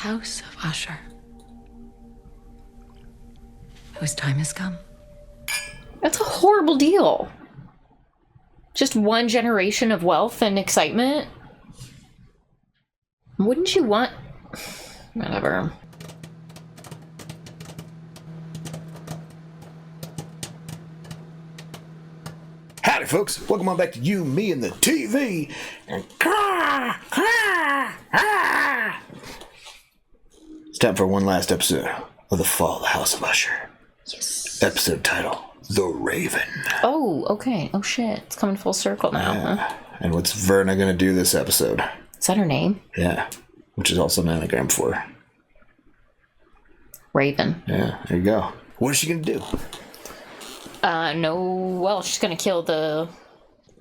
House of Usher, whose time has come. That's a horrible deal. Just one generation of wealth and excitement? Wouldn't you want... Whatever. Howdy, folks. Welcome on back to You, Me, and the TV. And it's time for one last episode of The Fall of the House of Usher. Yes. Episode title, The Raven. Oh, okay. Oh, shit. It's coming full circle now. Yeah. Huh? And what's Verna going to do this episode? Is that her name? Yeah. Which is also an anagram for Raven. Yeah, there you go. What is she going to do? Well, she's gonna kill the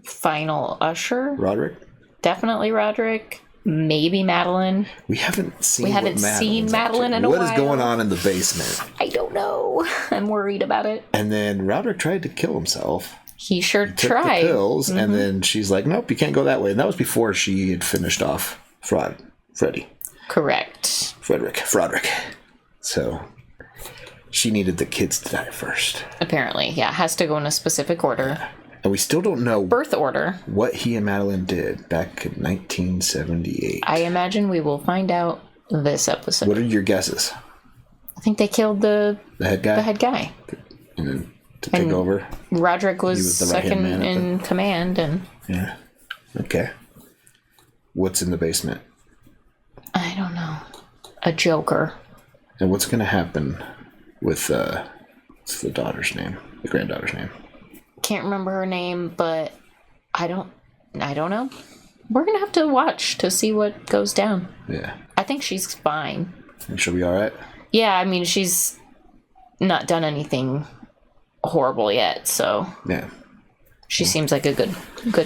final Usher. Roderick? Definitely Roderick. Maybe Madeline. We haven't seen Madeline in a while. What is going on in the basement? I don't know. I'm worried about it. And then Roderick tried to kill himself. He sure Took tried. the pills, and then she's like, nope, you can't go that way. And that was before she had finished off Freddy. Correct. Frederick. So she needed the kids to die first. Apparently, yeah. Has to go in a specific order. And we still don't know Birth order. what he and Madeline did back in 1978. I imagine we will find out this episode. What are your guesses? I think they killed the head guy? The head guy. And then to take over? Roderick was the right-hand second man in command, and... Yeah. Okay. What's in the basement? I don't know. A Joker. And what's going to happen with what's the daughter's name? The granddaughter's name? Can't remember her name, but I don't know. We're gonna have to watch to see what goes down. Yeah. I think she's fine. And she'll be all right? Yeah, I mean, she's not done anything horrible yet, so Yeah. she seems like a good,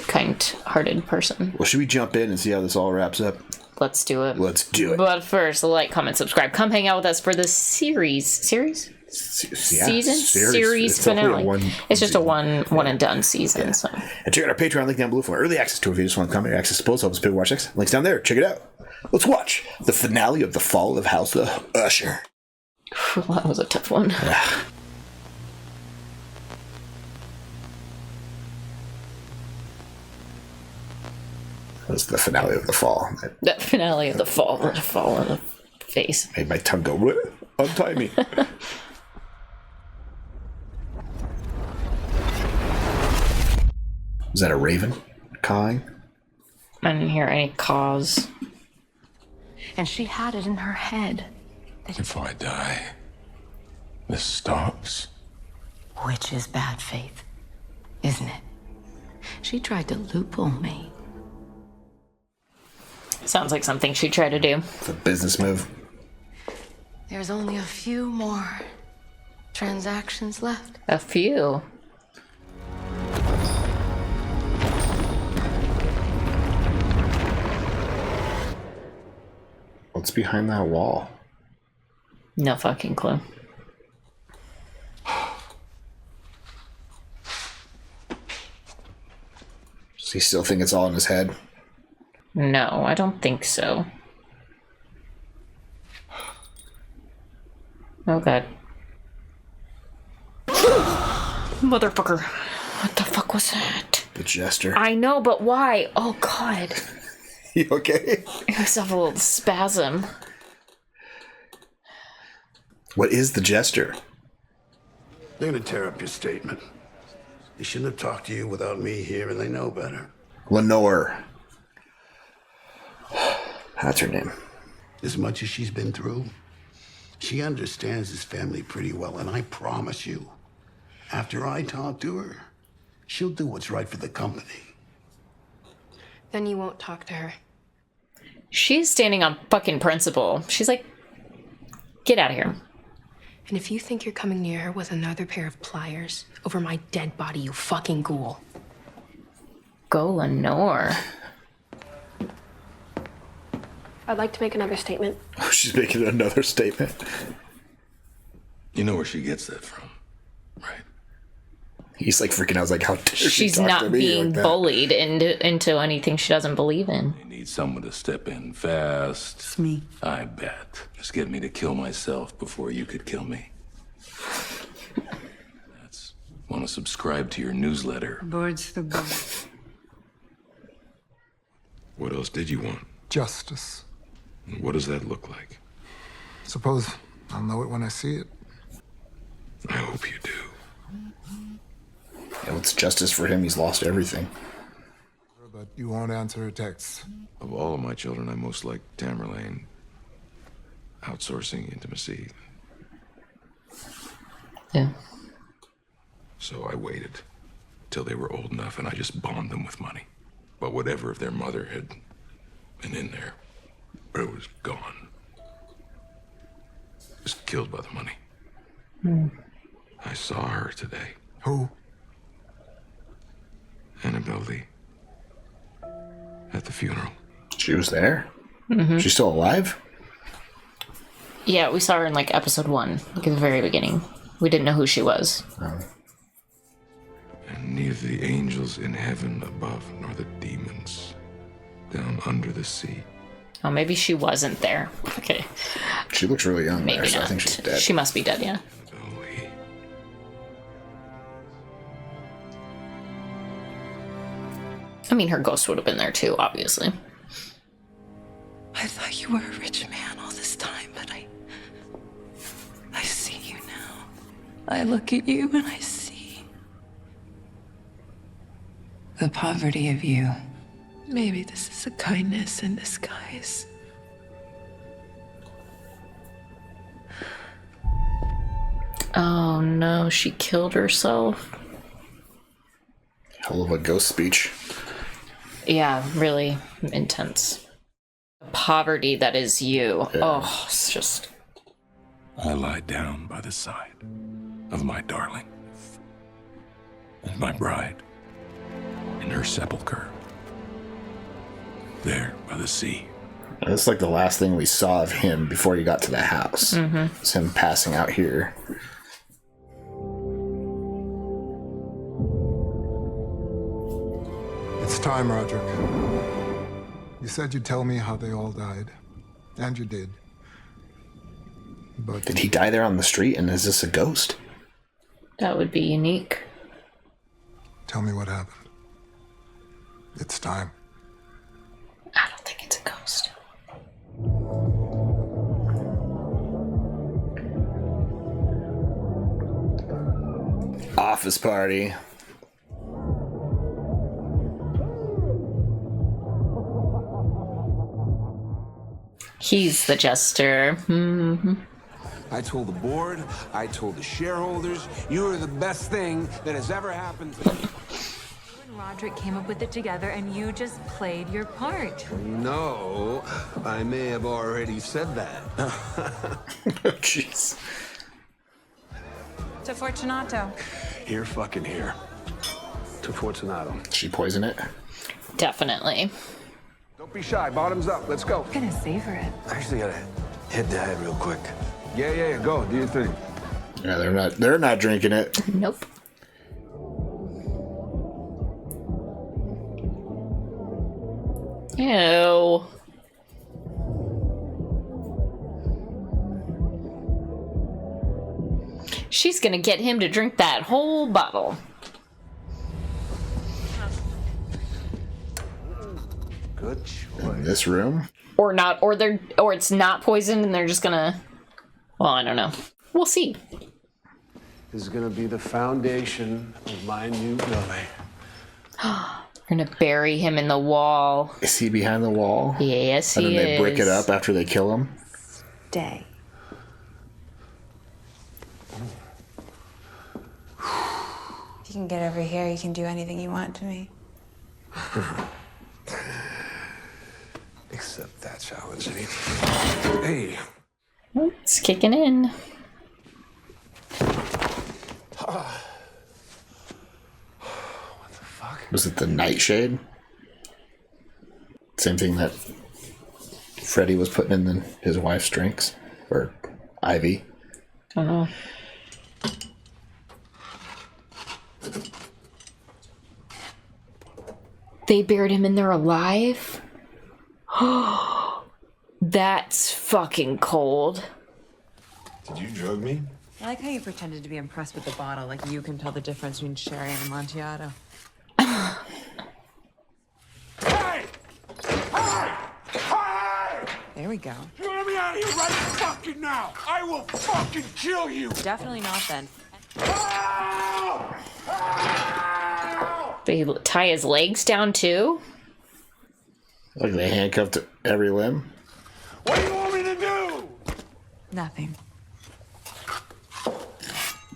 kind-hearted person. Well, should we jump in and see how this all wraps up? Let's do it. Let's do it. But first, like, comment, subscribe. Come hang out with us for the series finale. It's just a one and done season. Yeah. So. And check out our Patreon link down below for early access to our videos. Want to comment or access to posts? Help us pay watch next. Links down there. Check it out. Let's watch the finale of The Fall of the House of Usher. That was a tough one. Yeah. That was the finale of The Fall. That finale of The Fall. The fall in the face. Made my tongue go, untie me. Was that a raven cawing? I didn't hear any cause. And she had it in her head. If I die, this stops. Which is bad faith, isn't it? She tried to loophole me. Sounds like something she'd try to do. It's a business move. There's only a few more transactions left. A few. What's behind that wall? No fucking clue. Does he still think it's all in his head? No, I don't think so. Oh god. Motherfucker. What the fuck was that? The jester. I know, but why? Oh god. You okay? I was having a little spasm. What is the jester? They're gonna tear up your statement. They shouldn't have talked to you without me here, and they know better. Lenore. That's her name. As much as she's been through, she understands this family pretty well, and I promise you, after I talk to her, she'll do what's right for the company. Then you won't talk to her. She's standing on fucking principle. She's like, get out of here. And if you think you're coming near her with another pair of pliers over my dead body, you fucking ghoul. Go, Lenore. I'd like to make another statement. Oh, she's making another statement. You know where she gets that from, right? He's like freaking out. I was like, how dare she She's talk to not me being like that? bullied into anything she doesn't believe in. You need someone to step in fast. It's me. I bet. Just get me to kill myself before you could kill me. That's... Want to subscribe to your newsletter. Board's the board. What else did you want? Justice. What does that look like? Suppose I'll know it when I see it. I hope you do. Yeah, what's justice for him? He's lost everything. But you won't answer her texts. Of all of my children, I most like Tamerlane. Outsourcing intimacy. Yeah. So I waited till they were old enough and I just bombed them with money. But whatever if their mother had been in there, it was gone. Was killed by the money. I saw her today. Who? Annabelle Lee. At the funeral. She was there? She's still alive? Yeah, we saw her in like episode 1, like at the very beginning. We didn't know who she was. And neither the angels in heaven above nor the demons down under the sea. Oh, maybe she wasn't there. Okay. She looks really young Maybe there, so not. I think she's dead. She must be dead, yeah. Annabelle Lee. I mean, her ghost would have been there too, obviously. I thought you were a rich man all this time, but I see you now. I look at you and I see the poverty of you. Maybe this is a kindness in disguise. Oh no, she killed herself. Hell of a ghost speech. Yeah, really intense. Poverty that is you. Yeah. Oh, it's just... I lie down by the side of my darling and my bride in her sepulcher. There by the sea. That's like the last thing we saw of him before he got to the house. It's him passing out here. It's time, Roderick. You said you'd tell me how they all died. And you did. But Did he die there on the street, and is this a ghost? That would be unique. tell me what happened. It's time. I don't think it's a ghost. Office party. He's the jester. I told the board, I told the shareholders, you are the best thing that has ever happened to me. You and Roderick came up with it together and you just played your part. No, I may have already said that. Jeez. To Fortunato. Here, fucking here. To Fortunato. She poison it? Definitely. Don't be shy, bottoms up, let's go. I'm gonna savor it. I actually gotta hit the head real quick. Yeah, go, do your thing. Yeah, they're not drinking it. Nope. Ew. She's gonna get him to drink that whole bottle. Good choice. In this room? Or not, or it's not poisoned and they're just gonna, well, I don't know. We'll see. This is gonna be the foundation of my new building. We're gonna bury him in the wall. Is he behind the wall? Yes, And he then is. they brick it up after they kill him? Day. If you can get over here, you can do anything you want to me. Accept that challenge. Hey. Oh, it's kicking in. What the fuck? Was it the nightshade? Same thing that Freddy was putting in his wife's drinks? Or Ivy? I don't know. They buried him in there alive? That's fucking cold. Did you drug me? I like how you pretended to be impressed with the bottle, like you can tell the difference between sherry and Amontillado. Hey! Hey! Hey! There we go. You let me out of here right fucking now! I will fucking kill you! Definitely not then. Help! Help! They tie his legs down too? Like they handcuffed every limb. What do you want me to do? Nothing.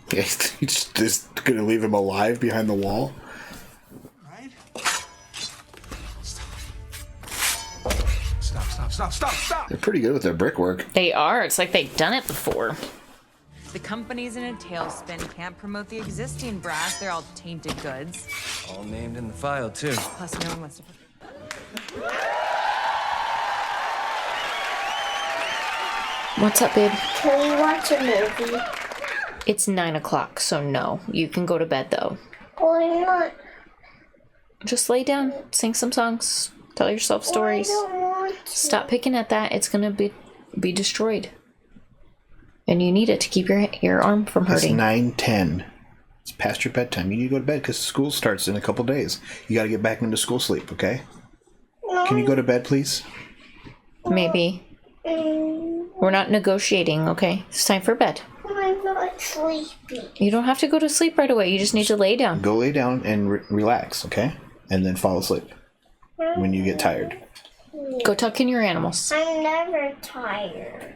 Just gonna leave him alive behind the wall. Right? Stop. They're pretty good with their brickwork. They are. It's like they've done it before. The company's in a tailspin, can't promote the existing brass. They're all tainted goods. All named in the file, too. Plus, no one wants to. What's up, babe? Can we watch a movie? It's 9 o'clock, so no. You can go to bed, though. Why not? Just lay down, sing some songs, tell yourself stories. I don't want to. Stop picking at that. It's gonna be destroyed. And you need it to keep your arm from It's hurting. 9:10. It's past your bedtime. You need to go to bed because school starts in a couple days. You got to get back into school sleep, okay? No. Can you go to bed, please? Maybe. We're not negotiating, okay? It's time for bed. I'm not sleepy. You don't have to go to sleep right away. You just need to lay down. Go lay down and relax, okay? And then fall asleep when you get tired. Go tuck in your animals. I'm never tired.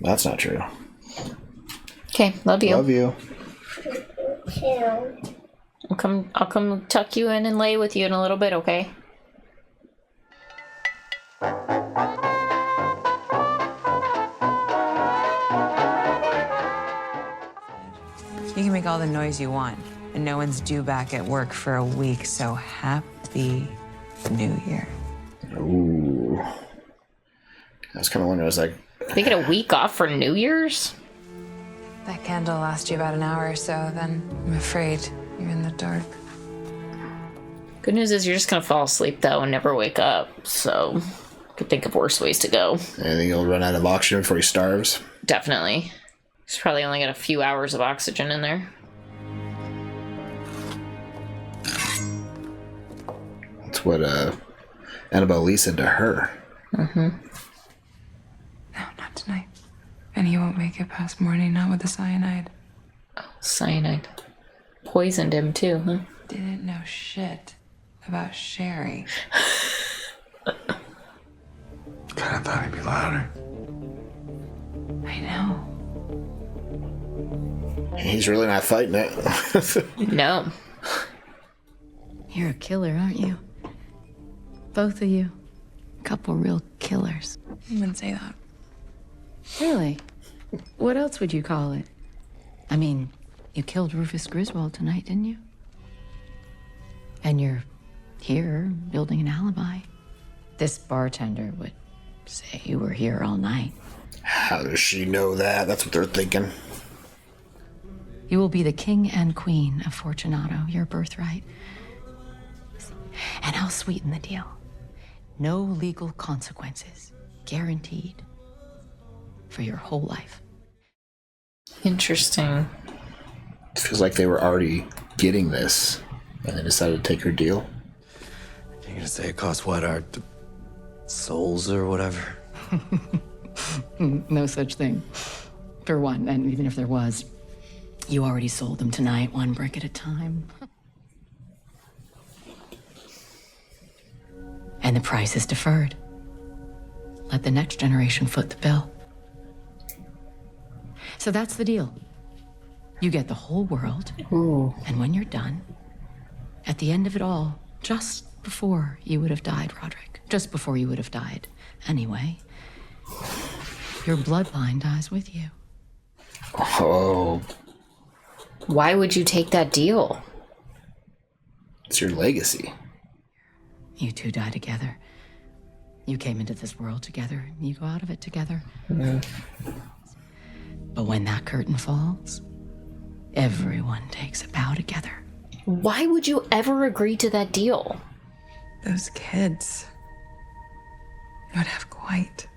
That's not true. Okay, love you. Love you. Too. I'll come tuck you in and lay with you in a little bit, okay? You can make all the noise you want, and no one's due back at work for a week, so happy New Year. Ooh. I was kind of wondering, I was like... They get a week off for New Year's? That candle lasts you about an hour or so, then I'm afraid you're in the dark. Good news is you're just gonna fall asleep, though, and never wake up, so... Could think of worse ways to go. I think he'll run out of oxygen before he starves. Definitely. He's probably only got a few hours of oxygen in there. That's what Annabelle Lee said to her. No, not tonight. And he won't make it past morning, not with the cyanide. Oh, cyanide. Poisoned him, too, huh? Didn't know shit about Sherry. Kinda thought he'd be louder. I know. He's really not fighting it. No. You're a killer, aren't you? Both of you. Couple real killers. I wouldn't say that. Really? What else would you call it? I mean, you killed Rufus Griswold tonight, didn't you? And you're here building an alibi. This bartender would say you were here all night. How does she know that? That's what they're thinking. You will be the king and queen of Fortunato, your birthright. And I'll sweeten the deal. No legal consequences. Guaranteed. For your whole life. Interesting. It feels like they were already getting this, and they decided to take her deal. You're gonna say it costs what, our souls or whatever? No such thing. For one, and even if there was, you already sold them tonight, one brick at a time. And the price is deferred. Let the next generation foot the bill. So that's the deal. You get the whole world, and when you're done, at the end of it all, just before you would have died, Roderick, just before you would have died anyway, your bloodline dies with you. Oh. Why would you take that deal? It's your legacy. You two die together. You came into this world together, you go out of it together. But when that curtain falls, everyone takes a bow together. Why would you ever agree to that deal? Those kids would have quite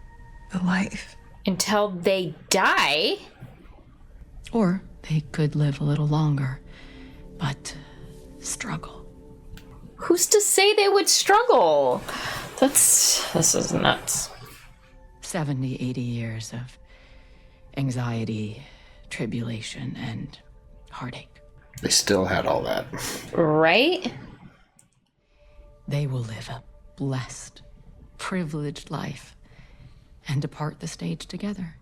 the life. Until they die. Or they could live a little longer, but struggle. Who's to say they would struggle? This is nuts. 70, 80 years of anxiety, tribulation, and heartache. They still had all that. Right? They will live a blessed, privileged life and depart the stage together.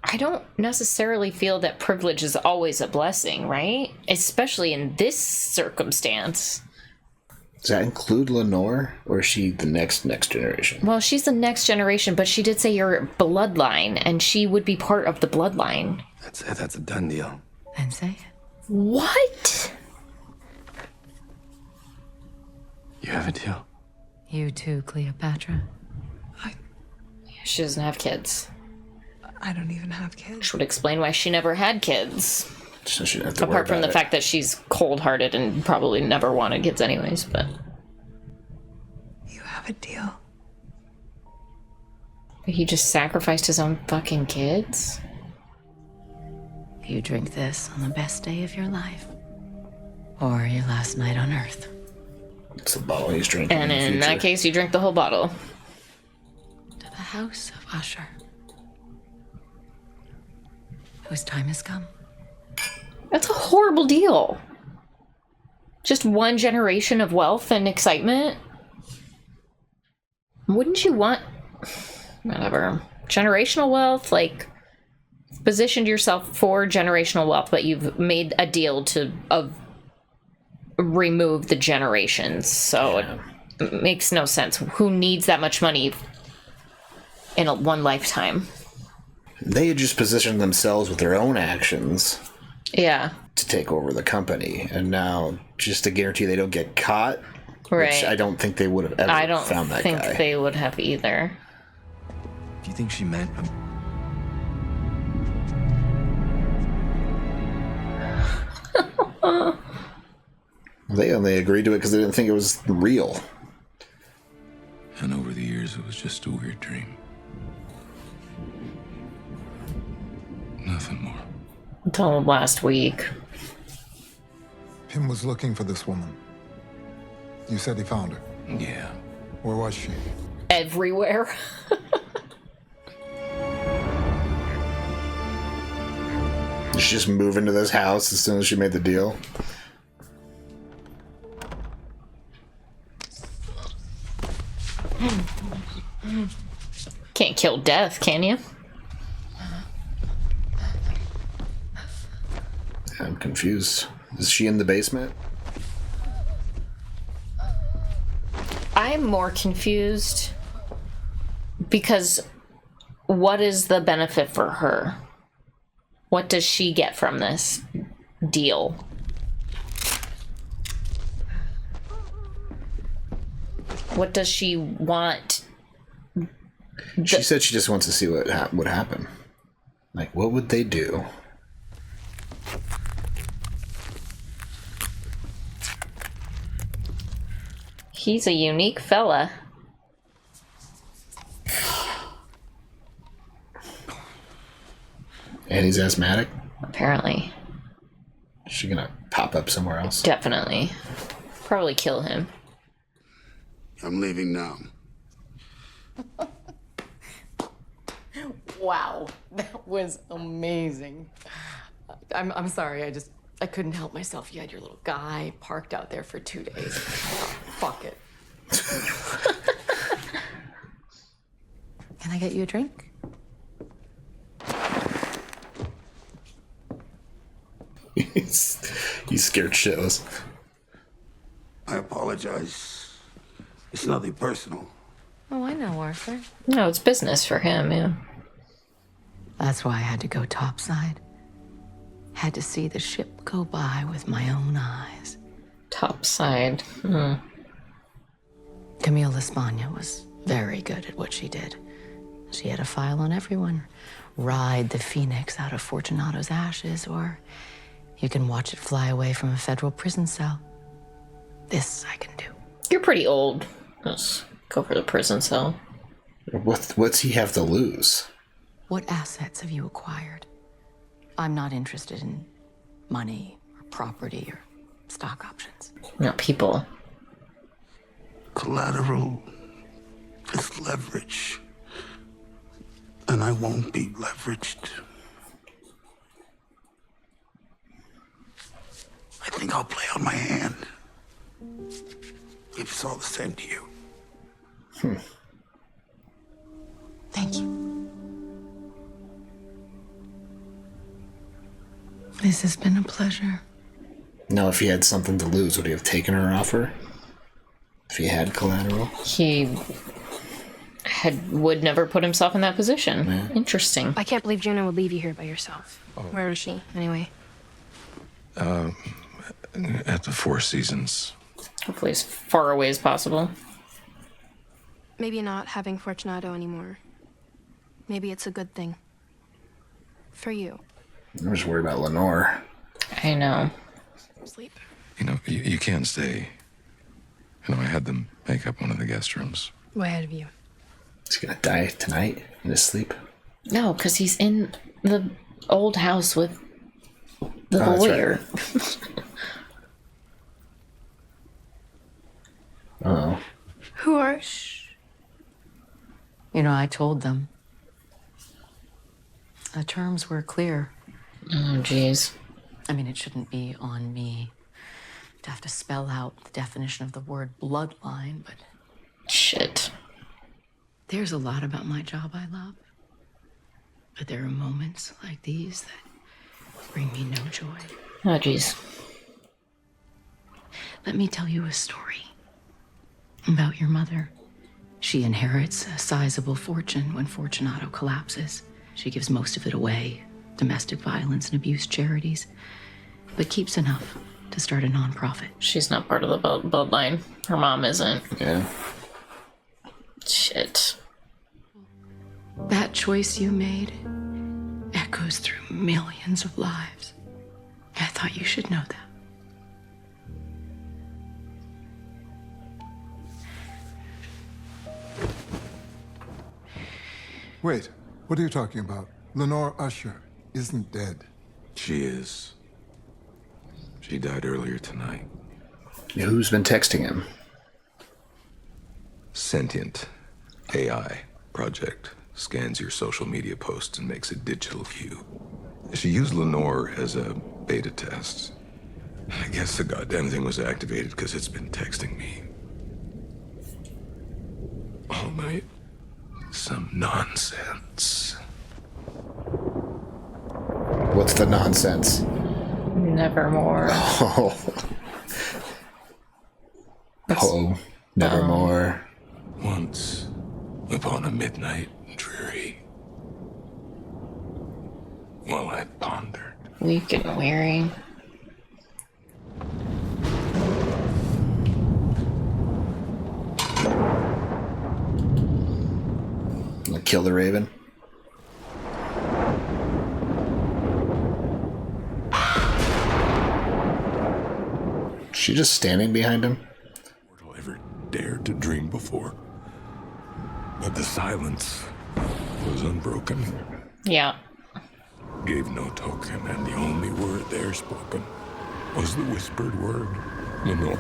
I don't necessarily feel that privilege is always a blessing, right? Especially in this circumstance. Does that include Lenore, or is she the next generation? Well, she's the next generation, but she did say your bloodline, and she would be part of the bloodline. That's it. That's a done deal. Then say it. What? You have a deal? You too, Cleopatra. She doesn't have kids. I don't even have kids. Which would explain why she never had kids. So she didn't have to worry Apart from about the it. fact that she's cold-hearted and probably never wanted kids anyways, but... You have a deal. He just sacrificed his own fucking kids? You drink this on the best day of your life. Or your last night on Earth. It's the bottle he's drinking. And in the that future. case, you drink the whole bottle. To the House of Usher. Whose time has come. That's a horrible deal. Just one generation of wealth and excitement? Wouldn't you want... Whatever. Generational wealth, like... Positioned yourself for generational wealth, but you've made a deal to... remove the generations, so it makes no sense. Who needs that much money in one lifetime? They had just positioned themselves with their own actions Yeah. to take over the company, and now just to guarantee they don't get caught, Right. which I don't think they would have ever I don't found that think guy. they would have either. Do you think she meant... They only agreed to it because they didn't think it was real. And over the years, it was just a weird dream. Nothing more. Until last week. Pim was looking for this woman. You said he found her. Yeah. Where was she? Everywhere. Did she just move into this house as soon as she made the deal? Can't kill death, can you? I'm confused. Is she in the basement? I'm more confused because what is the benefit for her? What does she get from this deal? What does she want? She said she just wants to see what would happen. Like, what would they do? He's a unique fella. And he's asthmatic? Apparently. Is she gonna pop up somewhere else? Definitely. Probably kill him. I'm leaving now. Wow, that was amazing. I'm sorry, I couldn't help myself. You had your little guy parked out there for 2 days. Fuck it. Can I get you a drink? He's scared shitless. I apologize. It's nothing personal. Oh, I know, Arthur. No, it's business for him, yeah. That's why I had to go topside. Had to see the ship go by with my own eyes. Topside. Camille L'Espagne was very good at what she did. She had a file on everyone. Ride the phoenix out of Fortunato's ashes, or you can watch it fly away from a federal prison cell. This I can do. You're pretty old. Let's go for the prison cell. What's he have to lose? What assets have you acquired? I'm not interested in money or property or stock options. Not people. Collateral is leverage. And I won't be leveraged. I think I'll play out my hand. If it's all the same to you. Thank you. This has been a pleasure. Now, if he had something to lose, would he have taken her offer? If he had collateral? He would never put himself in that position. Yeah. Interesting. I can't believe Juno would leave you here by yourself. Where is she, anyway? At the Four Seasons. Hopefully as far away as possible. Maybe not having Fortunato anymore. Maybe it's a good thing. For you. I'm just worried about Lenore. I know. Sleep. You know, you can't stay. You know, I had them make up one of the guest rooms. Way ahead of you. He's gonna die tonight in his sleep. No, because he's in the old house with the lawyer. Right. Uh-oh. Who are... You know, I told them. The terms were clear. Oh, jeez. I mean, it shouldn't be on me to have to spell out the definition of the word bloodline, but... Shit. There's a lot about my job I love. But there are moments like these that bring me no joy. Oh, jeez. Let me tell you a story about your mother. She inherits a sizable fortune when Fortunato collapses. She gives most of it away, domestic violence and abuse charities, but keeps enough to start a nonprofit. She's not part of the bloodline. Her mom isn't. Yeah. Shit. That choice you made echoes through millions of lives. I thought you should know that. Wait, what are you talking about? Lenore Usher isn't dead. She is. She died earlier tonight. Who's been texting him? Sentient AI project scans your social media posts and makes a digital view. She used Lenore as a beta test. I guess the goddamn thing was activated because it's been texting me all night. Some nonsense. What's the nonsense? Nevermore. Oh. Oh, nevermore. Once, upon a midnight dreary, while I pondered. Weak and weary. Kill the raven. She just standing behind him? Mortal ever dared to dream before. But the silence was unbroken. Yeah. Gave no token, and the only word there spoken was the whispered word, Lenore.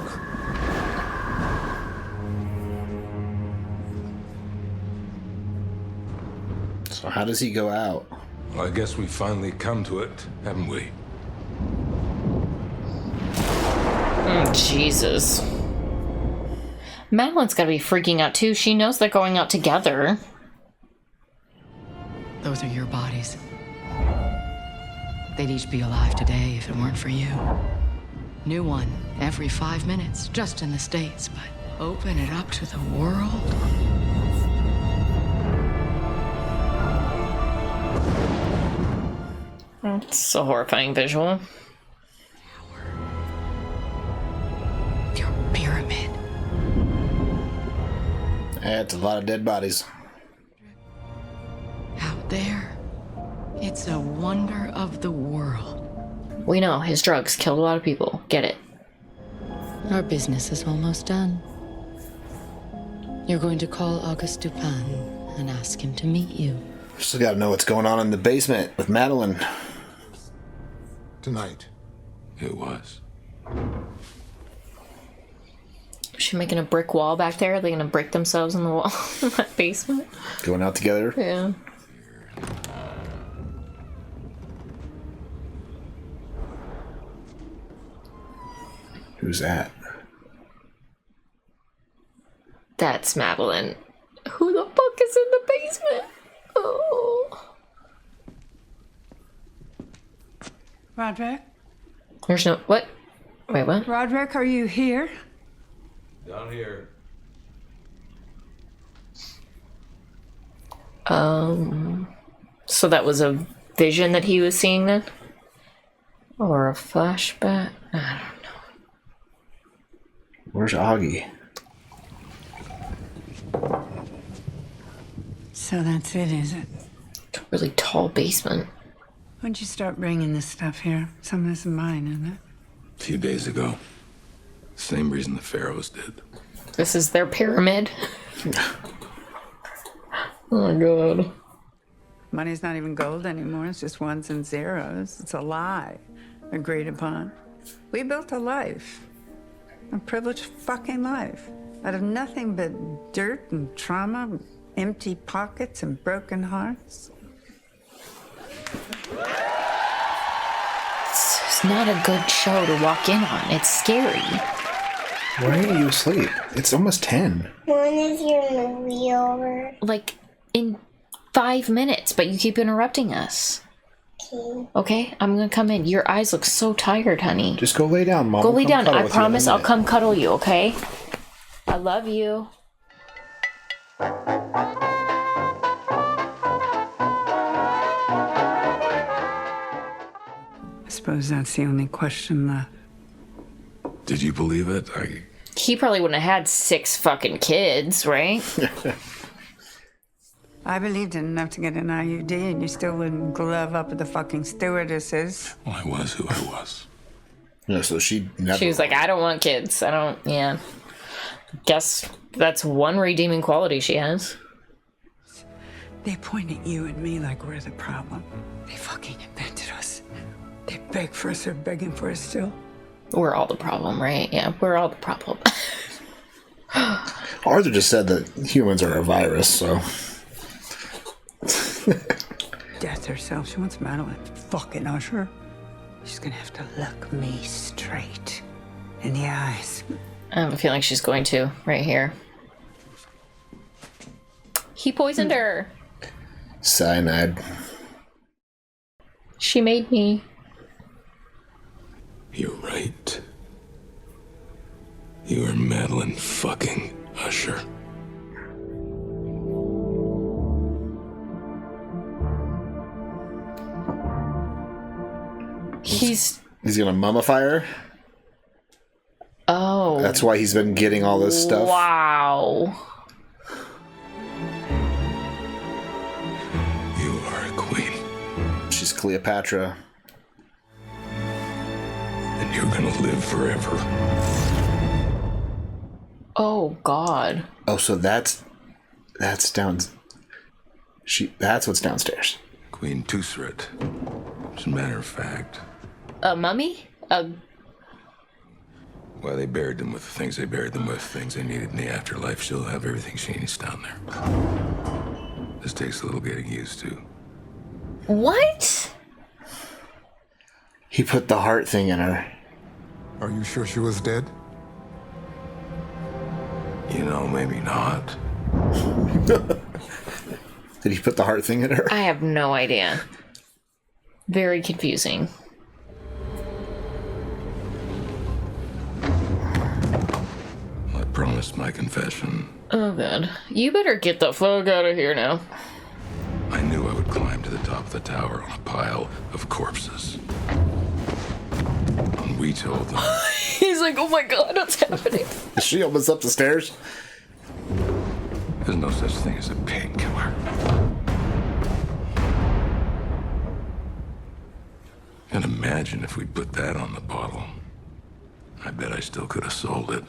So how does he go out? Well, I guess we've finally come to it, haven't we? Jesus. Madeline's gotta be freaking out too. She knows they're going out together. Those are your bodies. They'd each be alive today if it weren't for you. New one every 5 minutes, just in the States, but open it up to the world. It's a horrifying visual. Your pyramid. That's a lot of dead bodies. Out there, it's a wonder of the world. We know his drugs killed a lot of people. Get it. Our business is almost done. You're going to call Auguste Dupin and ask him to meet you. Still gotta know what's going on in the basement with Madeline. Tonight. It was. Is she making a brick wall back there? Are they gonna break themselves in the wall in that basement? Going out together? Yeah. Who's that? That's Madeline. Who the fuck is in the basement? Oh. Roderick? There's no... What? Wait, what? Roderick, are you here? Down here. So that was a vision that he was seeing then? Or a flashback? I don't know. Where's Augie? So that's it, is it? Really tall basement. When'd you start bringing this stuff here? Some of this is mine, isn't it? A few days ago. Same reason the pharaohs did. This is their pyramid. Oh my god. Money's not even gold anymore. It's just ones and zeros. It's a lie. Agreed upon. We built a life. A privileged fucking life. Out of nothing but dirt and trauma, empty pockets and broken hearts. It's not a good show to walk in on. It's scary. Why are you asleep? It's almost 10. When is your movie over? Like, in 5 minutes, but you keep interrupting us. Okay. Okay? I'm gonna come in. Your eyes look so tired, honey. Just go lay down, Mom. Go lay down. I promise I'll come cuddle you, okay? I love you. I suppose that's the only question left. Did you believe it? He probably wouldn't have had 6 fucking kids, right? I believed in enough to get an IUD, and you still wouldn't glove up with the fucking stewardesses. Well, I was who I was. Yeah, so she never... She was like, I don't want kids. I don't, yeah. Guess that's one redeeming quality she has. They point at you and me like we're the problem. They fucking invented us. They beg for us, they're begging for us still. We're all the problem, right? Yeah, we're all the problem. Arthur just said that humans are a virus, so... Death herself, she wants Madeline. Fucking Usher. She's gonna have to look me straight in the eyes. I have a feeling she's going to, right here. He poisoned her. Cyanide. She made me. You're right. You are Madeline fucking Usher. He's gonna mummify her? Oh. That's why he's been getting all this stuff. Wow. You are a queen. She's Cleopatra. And you're gonna live forever. Oh God. Oh, so that's down. That's what's downstairs. Queen Tusret. As a matter of fact. A mummy? Well, they buried them with the things they buried them with, things they needed in the afterlife. She'll have everything she needs down there. This takes a little getting used to. What? He put the heart thing in her. Are you sure she was dead? You know, maybe not. Did he put the heart thing in her? I have no idea. Very confusing. I promised my confession. Oh God. You better get the fuck out of here now. I knew I would climb to the top of the tower on a pile of corpses. And we told them. He's like, oh my God, what's happening? Is she almost up the stairs? There's no such thing as a painkiller. And imagine if we put that on the bottle. I bet I still could have sold it.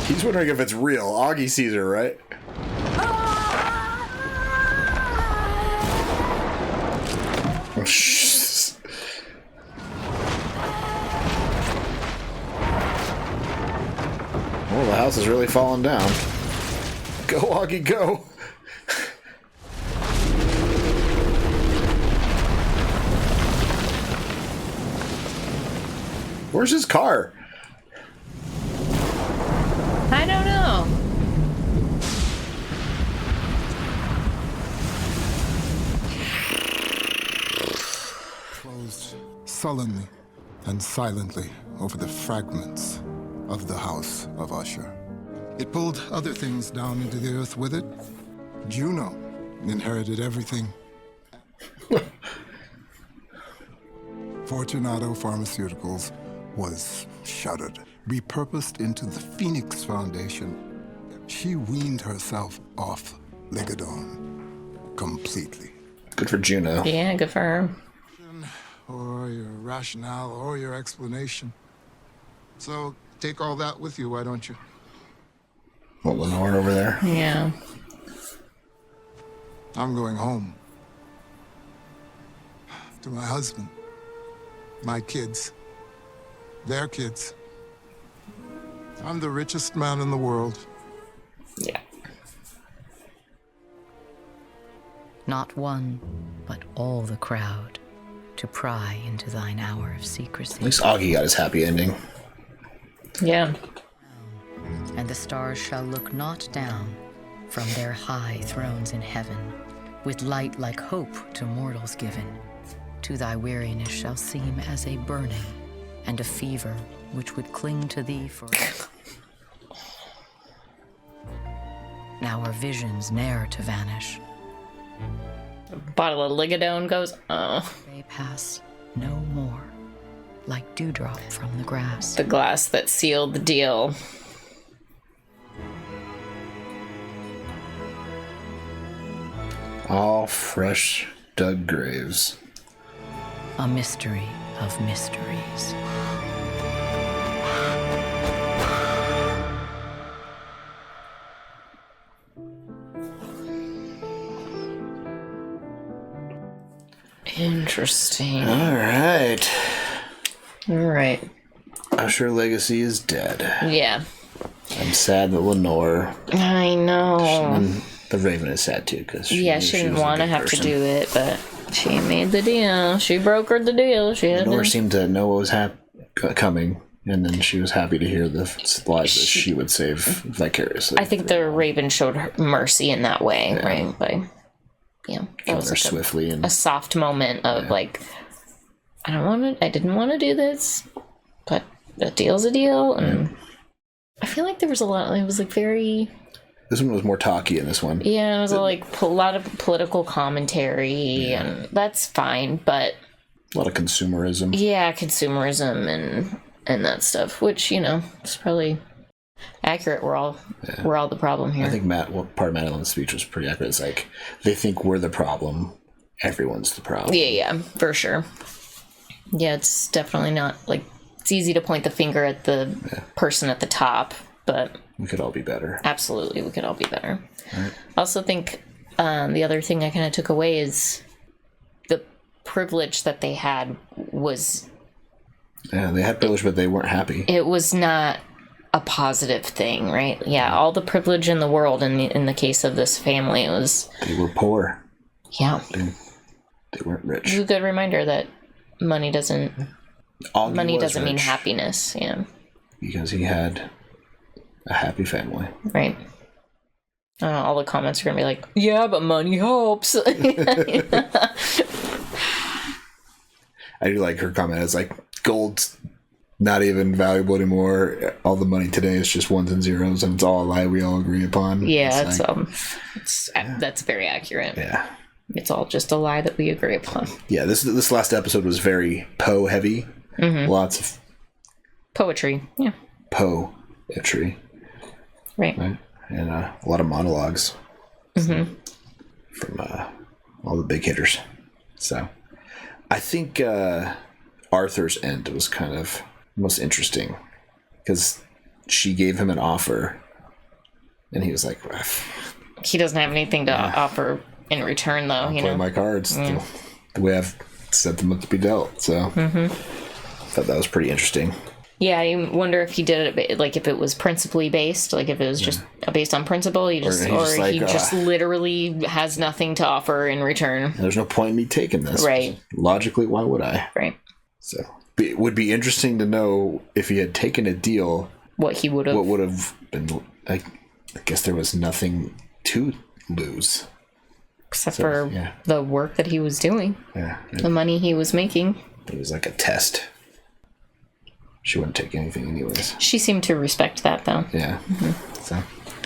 He's wondering if it's real. Augie sees her, right? Oh, well, the house is really falling down. Go, Augie, go! Where's his car? I don't know. Closed sullenly and silently over the fragments of the House of Usher. It pulled other things down into the earth with it. Juno inherited everything. Fortunato Pharmaceuticals was shuttered, repurposed into the Phoenix Foundation. She weaned herself off Ligadon completely. Good for Juno. Yeah, good for her. Or your rationale or your explanation. So take all that with you, why don't you? What, Lenore over there? Yeah. I'm going home. To my husband. My kids. Their kids. I'm the richest man in the world. Yeah. Not one, but all the crowd, to pry into thine hour of secrecy. At least Augie got his happy ending. Yeah. And the stars shall look not down from their high thrones in heaven, with light like hope to mortals given. To thy weariness shall seem as a burning, and a fever which would cling to thee forever. Now are visions ne'er to vanish. A bottle of Ligadone goes, oh. They pass no more, like dewdrop from the grass. The glass that sealed the deal. All fresh dug graves. A mystery of mysteries. Interesting. Alright. Alright. Usher Legacy is dead. Yeah. I'm sad that Lenore... I know. And the Raven is sad too, because she didn't want to have to do it, but she made the deal. She brokered the deal. Lenore seemed to know what was coming, and then she was happy to hear the lives that she would save vicariously. I think the Raven showed her mercy in that way, right? By, that was like swiftly and a soft moment of like, I didn't want to do this, but a deal's a deal, and I feel like there was a lot. It was like very. This one was more talky in this one. Yeah, it was like a lot of political commentary, and that's fine, but a lot of consumerism. Yeah, consumerism and that stuff, which is probably accurate. We're all the problem here. I think part of Matt Allen's speech was pretty accurate. It's like they think we're the problem, everyone's the problem. Yeah, for sure. Yeah, it's definitely not like it's easy to point the finger at the person at the top, but we could all be better. Absolutely, we could all be better. Right. I also think the other thing I kind of took away is the privilege that they had was... Yeah, they had privilege, but they weren't happy. It was not a positive thing, right? Yeah, all the privilege in the world in the case of this family, it was... They were poor. Yeah. They weren't rich. It's a good reminder that money doesn't mean happiness, yeah. Because he had a happy family. Right. All the comments are going to be like, yeah, but money helps. I do like her comment. It's like, gold's not even valuable anymore. All the money today is just ones and zeros, and it's all a lie we all agree upon. Yeah, that's very accurate. Yeah. It's all just a lie that we agree upon. Yeah, this last episode was very Poe heavy. Mm-hmm. Lots of poetry. Yeah. Poetry. Right. And a lot of monologues from all the big hitters. So I think Arthur's end was kind of most interesting because she gave him an offer, and he was like, he doesn't have anything to offer in return, though. I'll you play know, my cards the way I've set them up to be dealt. So I thought that was pretty interesting. Yeah, you wonder if he did it like if it was principally based, like if it was just based on principle, he just literally has nothing to offer in return. There's no point in me taking this. Right. Logically, why would I? Right. So it would be interesting to know if he had taken a deal, what he would have. What would have been? I guess there was nothing to lose except for the work that he was doing. Yeah. The money he was making. It was like a test. She wouldn't take anything anyways. She seemed to respect that, though. Yeah. So,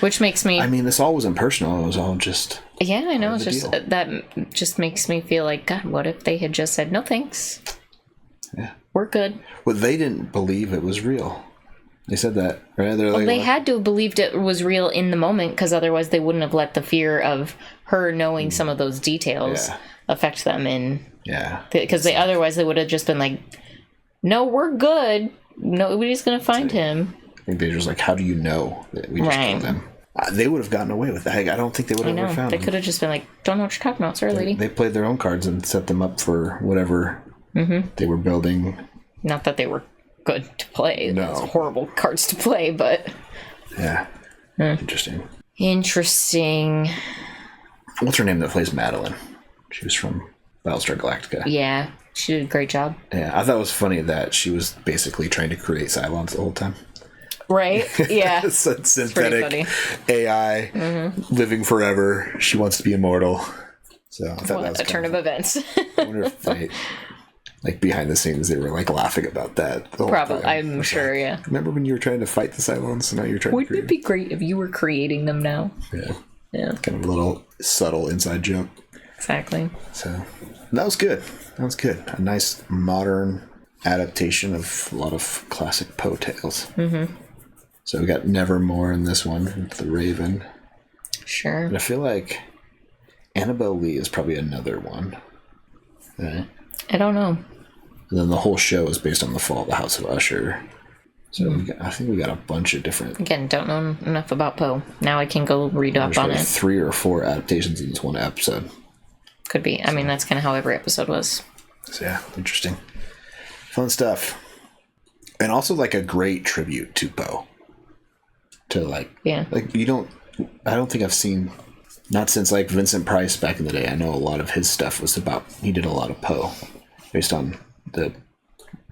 which makes me... I mean, this all wasn't personal. It was all just... Yeah, I know. It's just... That just makes me feel like, God, what if they had just said, no thanks. Yeah. We're good. Well, they didn't believe it was real. They said that, right? They're like, they had to have believed it was real in the moment, because otherwise they wouldn't have let the fear of her knowing some of those details affect them in... Yeah. Because otherwise they would have just been like, no, we're good. Nobody's going to find him. I think they're just like, how do you know that we just killed him? They would have gotten away with that. I don't think they would have ever found They him. could have just been like, don't know what you're talking about, sir, lady. They played their own cards and set them up for whatever they were building. Not that they were good to play. No. It's horrible cards to play, but... Yeah. Interesting. What's her name that plays Madeline? She was from Battlestar Galactica. Yeah. She did a great job. Yeah, I thought it was funny that she was basically trying to create Cylons the whole time. Right? Yeah. Synthetic AI living forever. She wants to be immortal. So I thought that was a turn of events. I wonder if like behind the scenes they were like laughing about that. Probably, I'm sure. Yeah. Remember when you were trying to fight the Cylons? And now you're trying. Wouldn't it be great if you were creating them now? Yeah. Yeah. Kind of a little subtle inside joke. Exactly. So that was good. That was good. A nice modern adaptation of a lot of classic Poe tales. So we got Nevermore in this one with the Raven. Sure. And I feel like Annabelle Lee is probably another one. Right? I don't know. And then the whole show is based on the fall of the House of Usher. So I think we got a bunch of different... Again, don't know enough about Poe. Now I can go read up on it. 3 or 4 adaptations in this one episode. Could be. I mean, that's kind of how every episode was. So yeah, interesting. Fun stuff. And also like a great tribute to Poe. To like I don't think I've seen, not since like Vincent Price back in the day. I know a lot of his stuff was about, he did a lot of Poe based on the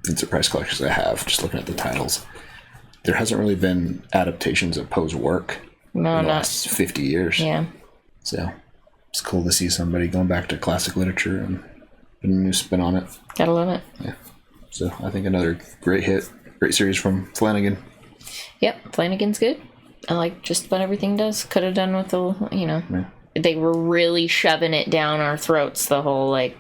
Vincent Price collections I have, just looking at the titles. There hasn't really been adaptations of Poe's work in the last 50 years. Yeah. So it's cool to see somebody going back to classic literature and putting a new spin on it. Gotta love it. Yeah. So I think another great hit, great series from Flanagan. Yep, Flanagan's good. I like just about everything does. Could have done with the, they were really shoving it down our throats, the whole, like,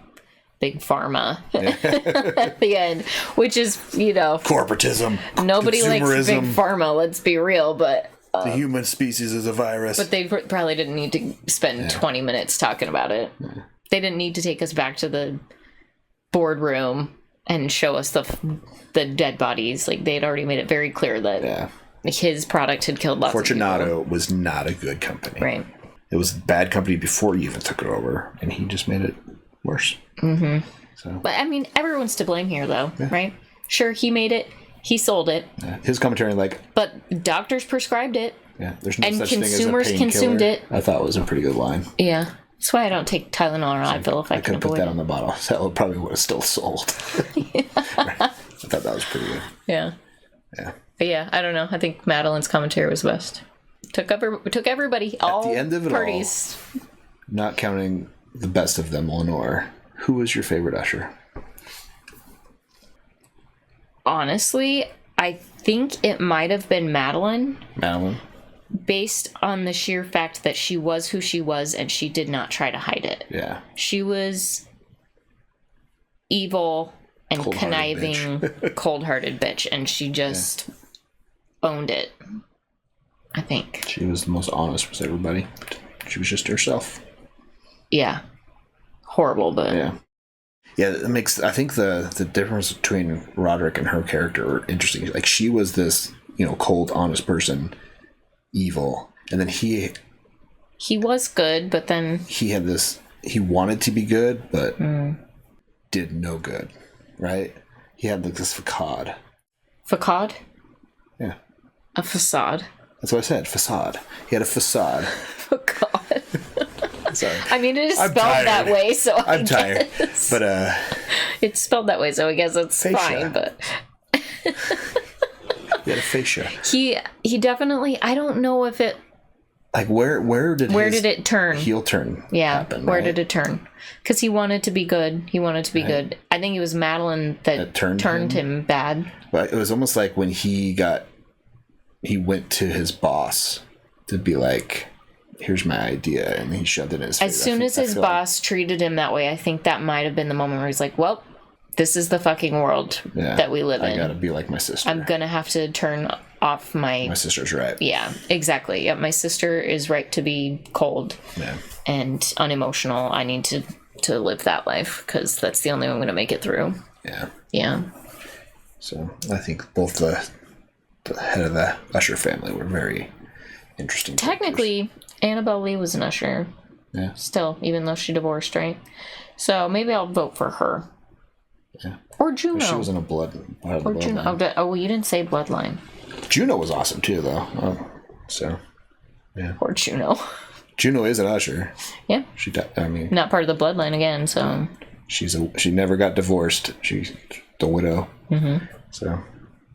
big pharma at the end, which is, corporatism. Nobody likes big pharma, let's be real, but... the human species is a virus. But they probably didn't need to spend 20 minutes talking about it. Yeah. They didn't need to take us back to the boardroom and show us the dead bodies. Like, they had already made it very clear that his product had killed lots of people. Fortunato was not a good company. Right. It was a bad company before he even took it over, and he just made it worse. So. But, I mean, everyone's to blame here, though, right? Sure, he made it. He sold it. Yeah. His commentary, but doctors prescribed it. Yeah, there's no and such thing as a consumers consumed it. I thought it was a pretty good line. Yeah. That's why I don't take Tylenol or Advil if I can could put avoid that it. on the bottle. That probably would have still sold. Right. I thought that was pretty good. Yeah. Yeah. But yeah, I don't know. I think Madeline's commentary was best. Took everybody, all at the end of it parties. All, not counting the best of them, Lenore, who was your favorite Usher? Honestly, I think it might have been Madeline. Madeline? Based on the sheer fact that she was who she was and she did not try to hide it. Yeah. She was evil and conniving, cold-hearted bitch, and she just owned it. I think. She was the most honest with everybody. She was just herself. Yeah. Horrible, but... Yeah. Yeah, it makes... I think the difference between Roderick and her character were interesting. Like, she was this cold, honest person, evil. And then he was good, but then he had this, he wanted to be good, but did no good, right? He had like this facade. Facade? Yeah. A facade. That's what I said, facade. He had a facade. Facade. Sorry. I mean, it is spelled that way, so I'm tired. But it's spelled that way, so I guess it's fascia. fine, but he had a fascia. He definitely, I don't know if it, like where did it turn? Heel turn. Yeah. Happen, Where right? did it turn? Because he wanted to be good. He wanted to be good. I think it was Madeline that turned him bad. But it was almost like when he went to his boss to be like, here's my idea, and he shoved it in his face. As soon as his boss treated him that way, I think that might have been the moment where he's like, well, this is the fucking world that we live in. I gotta be like my sister. I'm gonna have to turn off my sister's right. Yeah, exactly. Yeah, my sister is right to be cold and unemotional. I need to live that life because that's the only way I'm gonna make it through. Yeah. So I think both the head of the Usher family were very interesting. Technically, Annabelle Lee was an Usher. Yeah. Still, even though she divorced, right? So maybe I'll vote for her. Yeah. Or Juno. She was in a part of the Juno. bloodline. Oh, well, you didn't say bloodline. Juno was awesome too, though. So, yeah. Or Juno. Juno is an Usher. Yeah. Not part of the bloodline again. So she never got divorced. She's the widow. Mm-hmm. So,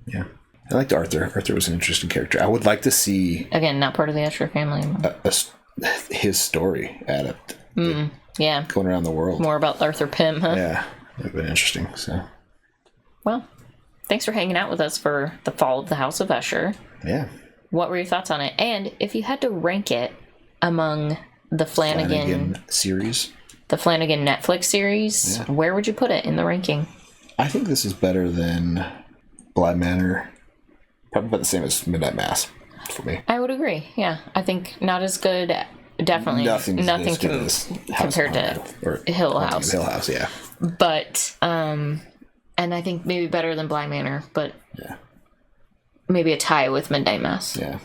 yeah. I liked Arthur. Arthur was an interesting character. I would like to see again, not part of the Usher family. His story adapt. Yeah. Going around the world. More about Arthur Pym, huh? Yeah. That would have been interesting. So. Well, thanks for hanging out with us for the fall of the House of Usher. Yeah. What were your thoughts on it? And if you had to rank it among the Flanagan series, the Flanagan Netflix series, where would you put it in the ranking? I think this is better than Bly Manor. Probably about the same as Midnight Mass for me. I would agree. Yeah, I think not as good. Definitely nothing compared to Hill House. Hill House, yeah. But and I think maybe better than Bly Manor, but maybe a tie with Midnight Mass. Yeah.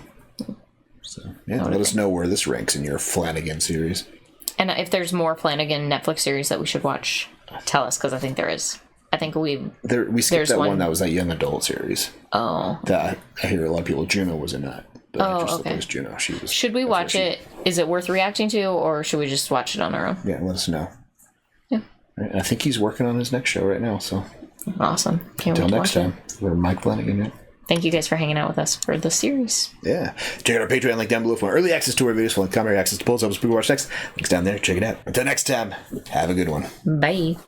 So let us know where this ranks in your Flanagan series. And if there's more Flanagan Netflix series that we should watch, tell us, because I think there is. I think we skipped that one that was that young adult series. Oh. That I hear a lot of people. Juno was in that. The actress that okay. plays Juno. She was. Should we watch it? Is it worth reacting to, or should we just watch it on our own? Yeah, let us know. Yeah. Right, I think he's working on his next show right now. So. Awesome. Until next time, we're Mike Flanagan. Yeah. Thank you guys for hanging out with us for the series. Yeah. Check out our Patreon link down below for early access to our videos, full commentary access to polls, helps people watch next. Links down there. Check it out. Until next time, have a good one. Bye.